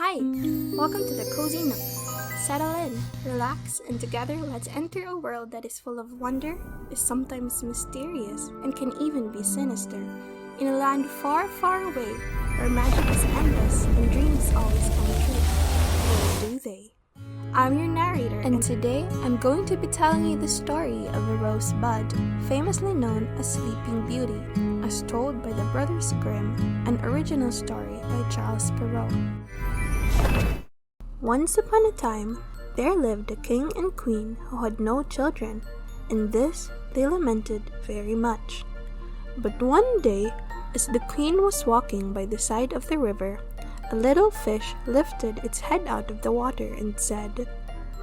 Hi! Welcome to the Cozy Nook. Settle in, relax, and together let's enter a world that is full of wonder, is sometimes mysterious, and can even be sinister. In a land far, far away, where magic is endless and dreams always come true. Or do they? I'm your narrator, and today I'm going to be telling you the story of a rosebud, famously known as Sleeping Beauty, as told by the Brothers Grimm, an original story by Charles Perrault. Once upon a time, there lived a king and queen who had no children, and this they lamented very much. But one day, as the queen was walking by the side of the river, a little fish lifted its head out of the water and said,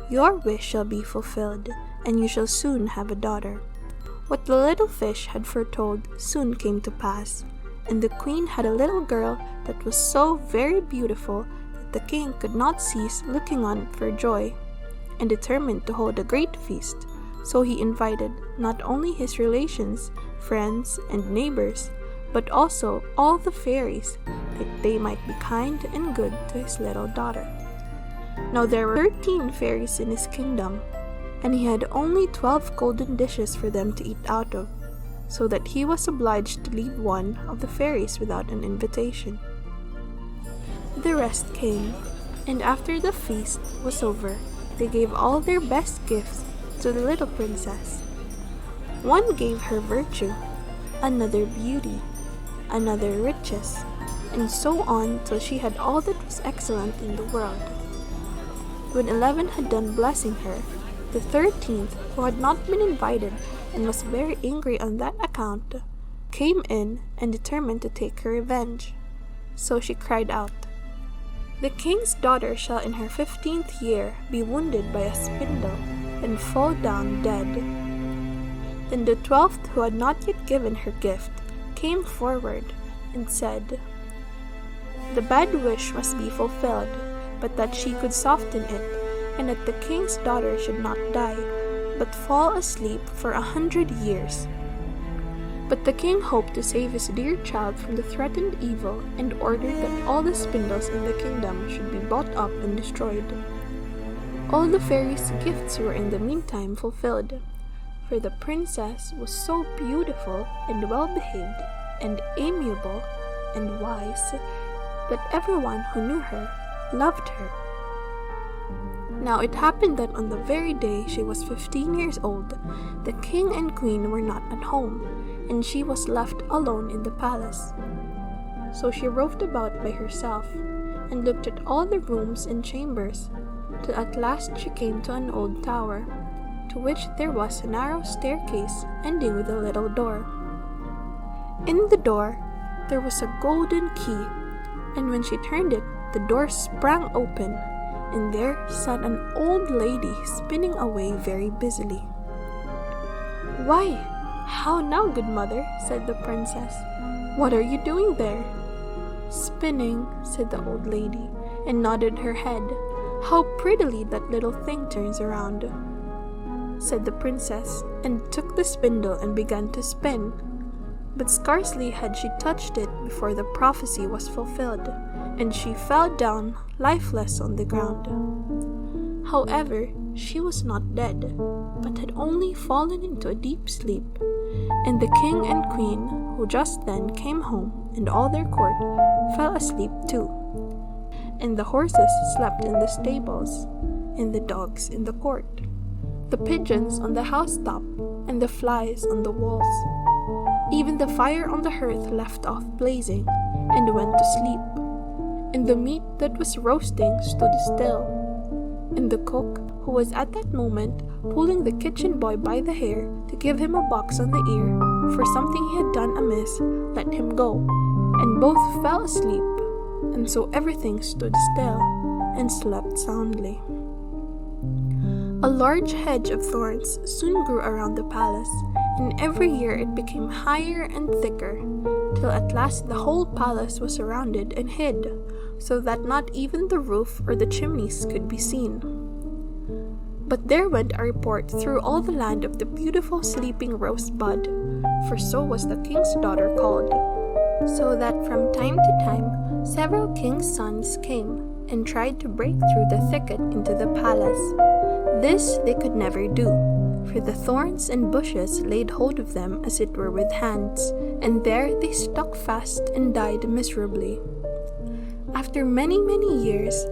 "Your wish shall be fulfilled, and you shall soon have a daughter." What the little fish had foretold soon came to pass, and the queen had a little girl that was so very beautiful the king could not cease looking on for joy, and determined to hold a great feast. So he invited not only his relations, friends, and neighbors, but also all the fairies, that they might be kind and good to his little daughter. Now there were 13 fairies in his kingdom, and he had only 12 golden dishes for them to eat out of, so that he was obliged to leave one of the fairies without an invitation. The rest came, and after the feast was over, they gave all their best gifts to the little princess. One gave her virtue, another beauty, another riches, and so on till she had all that was excellent in the world. When 11 had done blessing her, the 13th, who had not been invited and was very angry on that account, came in and determined to take her revenge. So she cried out, "The king's daughter shall in her 15th year be wounded by a spindle and fall down dead." Then the 12th, who had not yet given her gift, came forward and said, "The bad wish must be fulfilled, but that she could soften it, and that the king's daughter should not die, but fall asleep for 100 years." But the king hoped to save his dear child from the threatened evil and ordered that all the spindles in the kingdom should be bought up and destroyed. All the fairies' gifts were in the meantime fulfilled, for the princess was so beautiful and well-behaved and amiable and wise that everyone who knew her loved her. Now it happened that on the very day she was 15 years old, the king and queen were not at home, and she was left alone in the palace. So she roved about by herself, and looked at all the rooms and chambers, till at last she came to an old tower, to which there was a narrow staircase ending with a little door. In the door there was a golden key, and when she turned it, the door sprang open, and there sat an old lady spinning away very busily. "Why, how now, good mother?" said the princess. "What are you doing there?" "Spinning," said the old lady, and nodded her head. "How prettily that little thing turns around," said the princess, and took the spindle and began to spin. But scarcely had she touched it before the prophecy was fulfilled, and she fell down lifeless on the ground. However, she was not dead, but had only fallen into a deep sleep, and the king and queen, who just then came home, and all their court, fell asleep too. And the horses slept in the stables, and the dogs in the court, the pigeons on the housetop, and the flies on the walls. Even the fire on the hearth left off blazing, and went to sleep, and the meat that was roasting stood still, and the cook, who was at that moment pulling the kitchen boy by the hair to give him a box on the ear for something he had done amiss, let him go, and both fell asleep, and so everything stood still and slept soundly. A large hedge of thorns soon grew around the palace, and every year it became higher and thicker, till at last the whole palace was surrounded and hid, so that not even the roof or the chimneys could be seen. But there went a report through all the land of the beautiful sleeping rosebud, for so was the king's daughter called, so that from time to time several kings' sons came, and tried to break through the thicket into the palace. This they could never do, for the thorns and bushes laid hold of them as it were with hands, and there they stuck fast and died miserably. After many, many years,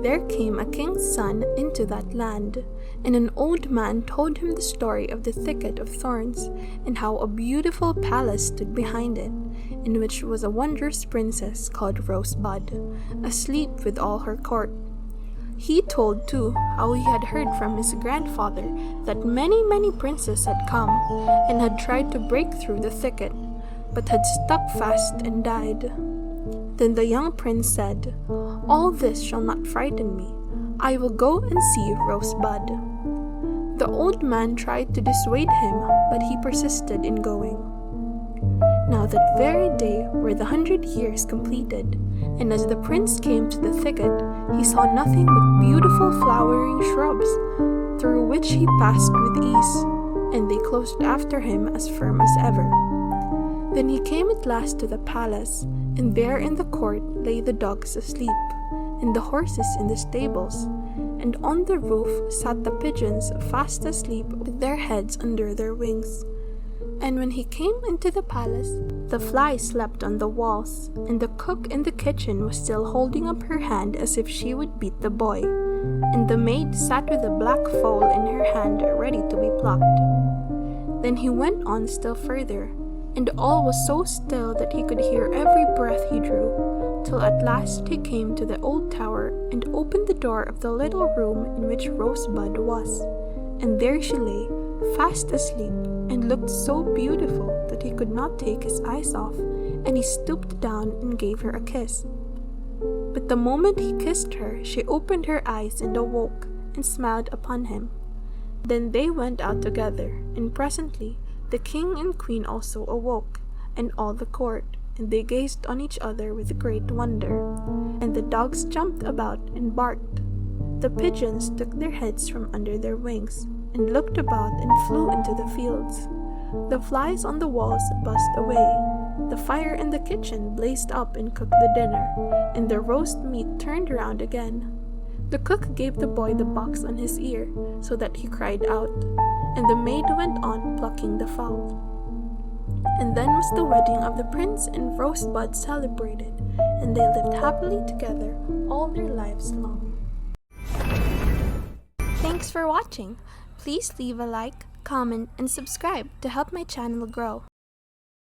there came a king's son into that land, and an old man told him the story of the thicket of thorns, and how a beautiful palace stood behind it, in which was a wondrous princess called Rosebud, asleep with all her court. He told, too, how he had heard from his grandfather that many, many princes had come, and had tried to break through the thicket, but had stuck fast and died. Then the young prince said, "All this shall not frighten me. I will go and see Rosebud." The old man tried to dissuade him, but he persisted in going. Now that very day were the 100 years completed, and as the prince came to the thicket, he saw nothing but beautiful flowering shrubs, through which he passed with ease, and they closed after him as firm as ever. Then he came at last to the palace, and there in the court lay the dogs asleep, and the horses in the stables, and on the roof sat the pigeons fast asleep with their heads under their wings. And when he came into the palace, the flies slept on the walls, and the cook in the kitchen was still holding up her hand as if she would beat the boy, and the maid sat with a black foal in her hand ready to be plucked. Then he went on still further, and all was so still that he could hear every breath he drew, till at last he came to the old tower and opened the door of the little room in which Rosebud was, and there she lay, fast asleep, and looked so beautiful that he could not take his eyes off, and he stooped down and gave her a kiss. But the moment he kissed her, she opened her eyes and awoke, and smiled upon him. Then they went out together, and presently the king and queen also awoke, and all the court, and they gazed on each other with great wonder. And the dogs jumped about and barked. The pigeons took their heads from under their wings, and looked about and flew into the fields. The flies on the walls buzzed away. The fire in the kitchen blazed up and cooked the dinner, and the roast meat turned round again. The cook gave the boy the box on his ear, so that he cried out, and the maid went on plucking the fowl. And then was the wedding of the prince and Rosebud celebrated, and they lived happily together all their lives long. Thanks for watching. Please leave a like, comment, and subscribe to help my channel grow.